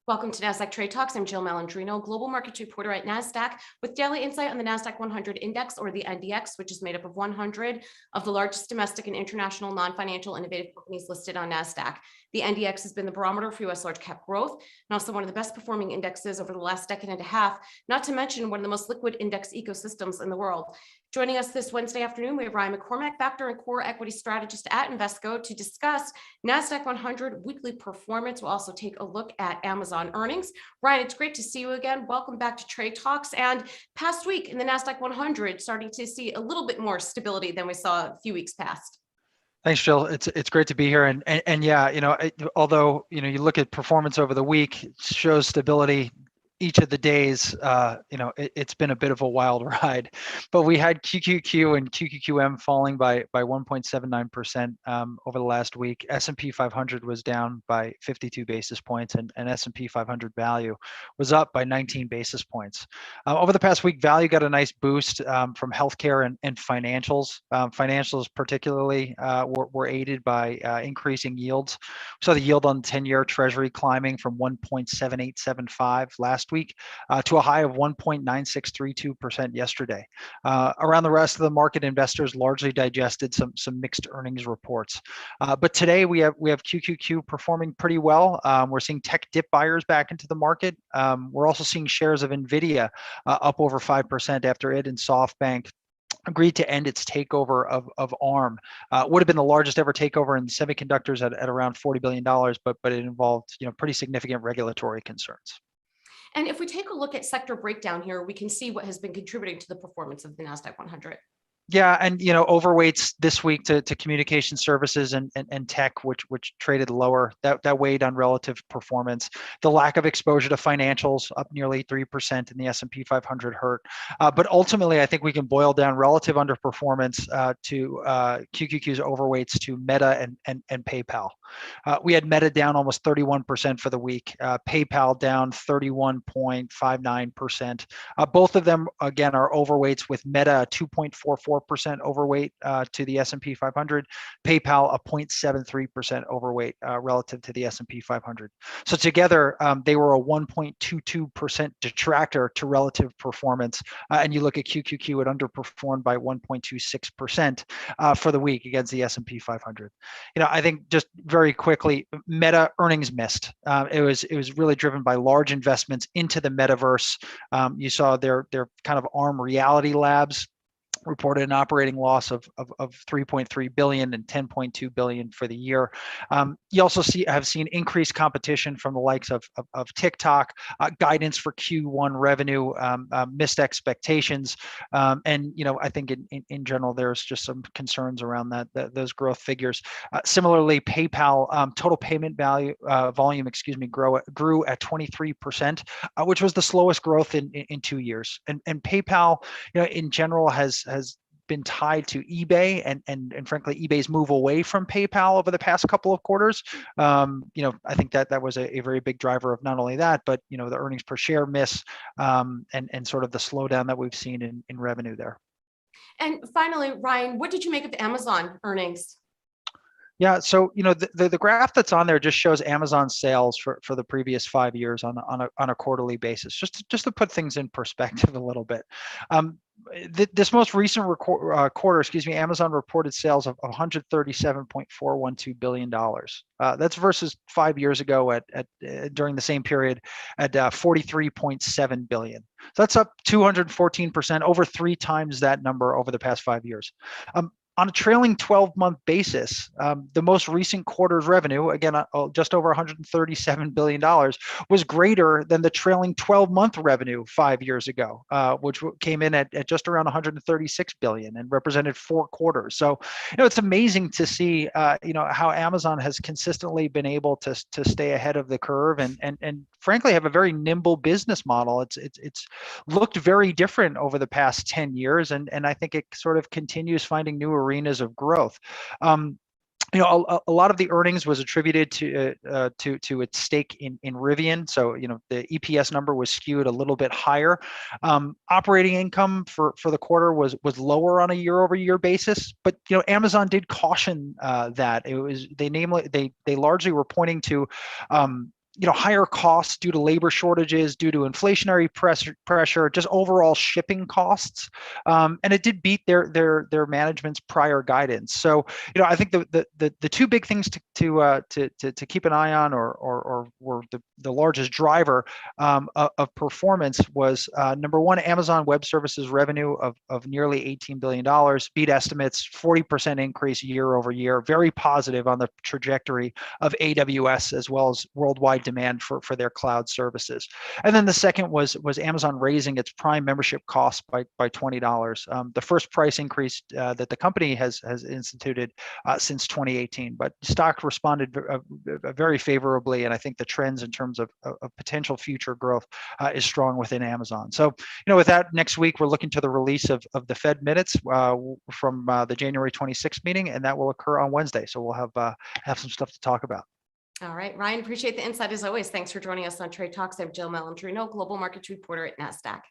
Welcome to Nasdaq Trade Talks. I'm Jill Malandrino, global markets reporter at Nasdaq, with daily insight on the Nasdaq-100 index, or the NDX, which is made up of 100 of the largest domestic and international non-financial innovative companies listed on Nasdaq. The NDX has been the barometer for U.S. large cap growth and also one of the best performing indexes over the last decade and a half, not to mention one of the most liquid index ecosystems in the world. Joining us this Wednesday afternoon, we have Ryan McCormack, factor and core equity strategist at Invesco, to discuss Nasdaq-100 weekly performance. We'll also take a look at Amazon earnings. Ryan, it's great to see you again. Welcome back to Trade Talks. And past week in the Nasdaq-100, starting to see a little bit more stability than we saw a few weeks past. Thanks, Jill. It's great to be here, and yeah, although you look at performance over the week, it shows stability. Each of the days, it's been a bit of a wild ride, but we had QQQ and QQQM falling by 1.79% over the last week. S&P 500 was down by 52 basis points, and S&P 500 value was up by 19 basis points. Over the past week, value got a nice boost from healthcare and financials. Financials particularly were aided by increasing yields. We saw the yield on the 10-year Treasury climbing from 1.7875 last week to a high of 1.9632% yesterday. Around the rest of the market, investors largely digested some mixed earnings reports. But today we have QQQ performing pretty well. We're seeing tech dip buyers back into the market. We're also seeing shares of NVIDIA up over 5% after it and SoftBank agreed to end its takeover of ARM. Would have been the largest ever takeover in semiconductors at around $40 billion, but it involved pretty significant regulatory concerns. And if we take a look at sector breakdown here, we can see what has been contributing to the performance of the Nasdaq-100. Yeah, and overweights this week to communication services and tech, which traded lower. That weighed on relative performance. The lack of exposure to financials, up nearly 3% in the S&P 500, hurt. But ultimately, I think we can boil down relative underperformance to QQQ's overweights to Meta and PayPal. We had Meta down almost 31% for the week. PayPal down 31.59%. Both of them, again, are overweights, with Meta 2.44% overweight to the S&P 500, PayPal a 0.73% overweight relative to the S&P 500. So together, they were a 1.22% detractor to relative performance. And you look at QQQ, it underperformed by 1.26% for the week against the S&P 500. I think just very quickly, Meta earnings missed. It was really driven by large investments into the metaverse. You saw their kind of ARM Reality Labs reported an operating loss of 3.3 billion and 10.2 billion for the year. You also have seen increased competition from the likes of TikTok. Guidance for Q1 revenue missed expectations, and I think in general there's just some concerns around those growth figures. Similarly, PayPal total payment volume grew at 23%, which was the slowest growth in 2 years. And PayPal, in general has been tied to eBay and frankly eBay's move away from PayPal over the past couple of quarters. I think that was a very big driver of not only that, but the earnings per share miss and sort of the slowdown that we've seen in revenue there. And finally, Ryan, what did you make of Amazon earnings? Yeah, so the graph that's on there just shows Amazon sales for the previous 5 years on a quarterly basis, just to put things in perspective a little bit. This most recent quarter, Amazon reported sales of $137.412 billion. That's versus 5 years ago during the same period at $43.7 billion. So that's up 214%, over 3 times that number over the past 5 years. On a trailing 12-month basis, the most recent quarter's revenue, again, just over $137 billion, was greater than the trailing 12-month revenue 5 years ago, which came in at just around $136 billion and represented 4 quarters. So, it's amazing to see, how Amazon has consistently been able to stay ahead of the curve and frankly have a very nimble business model. It's looked very different over the past 10 years, and I think it sort of continues finding new arenas of growth. A lot of the earnings was attributed to its stake in Rivian. So, the EPS number was skewed a little bit higher. Operating income for the quarter was lower on a year-over-year basis, but Amazon did caution that it was they largely were pointing to higher costs due to labor shortages, due to inflationary pressure, just overall shipping costs, and it did beat their management's prior guidance. So I think the two big things to keep an eye on, or were the largest driver of performance was number one, Amazon Web Services revenue of nearly $18 billion, beat estimates, 40% increase year over year, very positive on the trajectory of AWS as well as worldwide demand for their cloud services. And then the second was Amazon raising its Prime membership costs by $20, the first price increase that the company has instituted since 2018. But stock responded very favorably, and I think the trends in terms of potential future growth is strong within Amazon. So with that, next week we're looking to the release of the Fed minutes from the January 26th meeting, and that will occur on Wednesday. So we'll have some stuff to talk about. All right, Ryan, appreciate the insight as always. Thanks for joining us on Trade Talks. I'm Jill Malandrino, Global Markets Reporter at Nasdaq.